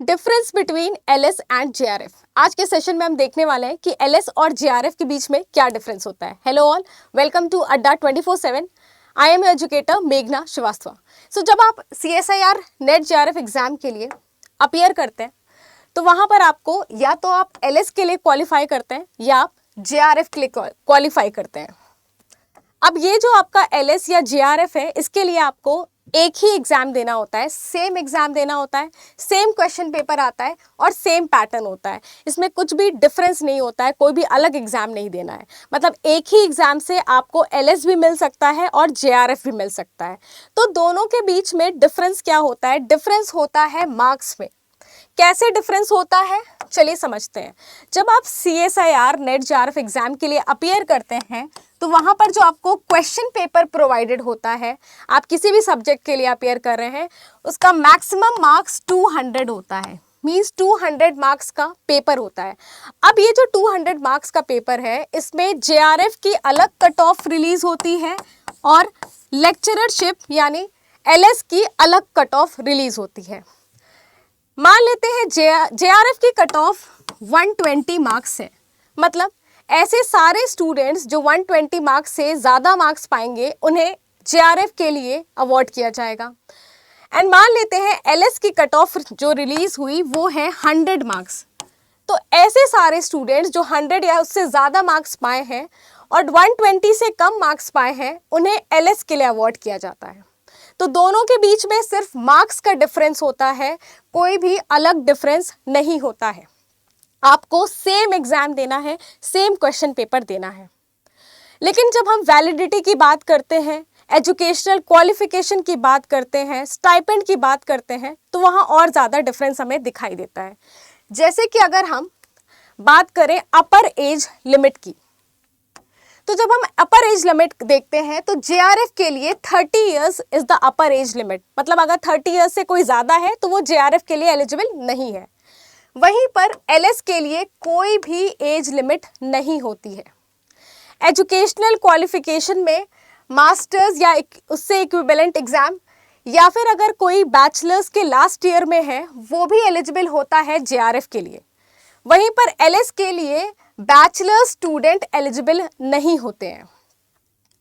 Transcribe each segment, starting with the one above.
Difference between LS and JRF. आज के session में हम देखने वाले हैं कि एलएस और जेआरएफ के बीच में क्या डिफरेंस होता है। हेलो ऑल, वेलकम टू अड्डा 24/7। आई एम एजुकेटर मेघना श्रीवास्तव। सो जब आप सीएसआईआर नेट जेआरएफ एग्जाम के लिए अपीयर करते हैं तो वहां पर आपको या तो आप एलएस के लिए क्वालिफाई करते हैं या आप जेआरएफ के लिए क्वालिफाई करते हैं। अब ये जो आपका एलएस या जेआरएफ है, इसके लिए आपको एक ही एग्जाम देना होता है, सेम एग्जाम देना होता है, सेम क्वेश्चन पेपर आता है और सेम पैटर्न होता है। इसमें कुछ भी डिफरेंस नहीं होता है, कोई भी अलग एग्जाम नहीं देना है। मतलब एक ही एग्जाम से आपको एलएस भी मिल सकता है और जेआरएफ भी मिल सकता है। तो दोनों के बीच में डिफरेंस क्या होता है? डिफरेंस होता है मार्क्स में। कैसे डिफरेंस होता है, चलिए समझते हैं। जब आप सीएसआईआर नेट जेआरएफ एग्जाम के लिए अपीयर करते हैं तो वहां पर जो आपको क्वेश्चन पेपर प्रोवाइडेड होता है, आप किसी भी सब्जेक्ट के लिए अपीयर कर रहे हैं, उसका मैक्सिमम मार्क्स 200 होता है। मीन्स 200 मार्क्स का पेपर होता है। अब ये जो 200 मार्क्स का पेपर है, इसमें जेआरएफ की अलग कट ऑफ रिलीज होती है और लेक्चररशिप यानी एलएस की अलग कट ऑफ रिलीज होती है। मान लेते हैं जेआरएफ की कट ऑफ 120 मार्क्स है। मतलब ऐसे सारे स्टूडेंट्स जो 120 मार्क्स से ज़्यादा मार्क्स पाएंगे उन्हें जेआरएफ के लिए अवार्ड किया जाएगा। एंड मान लेते हैं एलएस की कट ऑफ जो रिलीज हुई वो है 100 मार्क्स। तो ऐसे सारे स्टूडेंट्स जो 100 या उससे ज़्यादा मार्क्स पाए हैं और 120 से कम मार्क्स पाए हैं, उन्हें एलएस के लिए अवार्ड किया जाता है। तो दोनों के बीच में सिर्फ मार्क्स का डिफरेंस होता है, कोई भी अलग डिफरेंस नहीं होता है। आपको सेम एग्जाम देना है, सेम क्वेश्चन पेपर देना है। लेकिन जब हम वैलिडिटी की बात करते हैं, एजुकेशनल क्वालिफिकेशन की बात करते हैं, स्टाइपेंड की बात करते हैं, तो वहाँ और ज़्यादा डिफरेंस हमें दिखाई देता है। जैसे कि अगर हम बात करें अपर एज लिमिट की, तो जब हम अपर एज लिमिट देखते हैं तो जेआरएफ के लिए 30 years is the upper age limit. मतलब अगर 30 इयर्स से कोई ज़्यादा है तो वो जेआरएफ के लिए एलिजिबल नहीं है। वहीं पर एलएस के लिए कोई भी एज लिमिट नहीं होती है। एजुकेशनल क्वालिफिकेशन में मास्टर्स या उससे इक्विवेलेंट एग्जाम या फिर अगर कोई बैचलर्स के लास्ट ईयर में है वो भी एलिजिबल होता है जेआरएफ के लिए। वहीं पर एलएस के लिए बैचलर स्टूडेंट एलिजिबल नहीं होते हैं।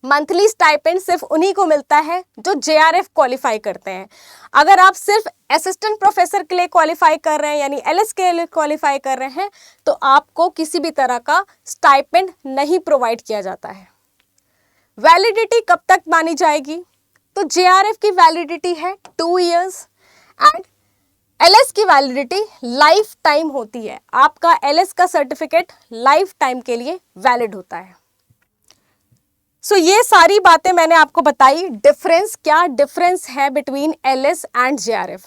मंथली स्टाइपेंड सिर्फ उन्हीं को मिलता है जो जेआरएफ क्वालिफाई करते हैं। अगर आप सिर्फ असिस्टेंट प्रोफेसर के लिए क्वालिफाई कर रहे हैं यानी एलएस के लिए क्वालिफाई कर रहे हैं तो आपको किसी भी तरह का स्टाइपेंड नहीं प्रोवाइड किया जाता है। वैलिडिटी कब तक मानी जाएगी? तो जेआरएफ की वैलिडिटी है 2 इयर्स एंड एलएस की वैलिडिटी लाइफ टाइम होती है। आपका एलएस का सर्टिफिकेट लाइफ टाइम के लिए वैलिड होता है। सो ये सारी बातें मैंने आपको बताई। क्या डिफरेंस है बिटवीन एलएस एंड जेआरएफ।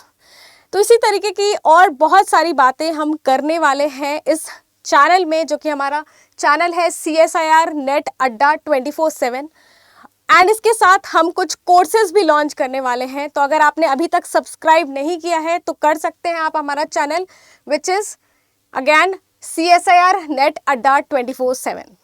तो इसी तरीके की और बहुत सारी बातें हम करने वाले हैं इस चैनल में, जो कि हमारा चैनल है सीएसआईआर नेट अड्डा 24/7। एंड इसके साथ हम कुछ कोर्सेज भी लॉन्च करने वाले हैं। तो अगर आपने अभी तक सब्सक्राइब नहीं किया है तो कर सकते हैं आप हमारा channel, which is again CSIR net अड्डा 24/7।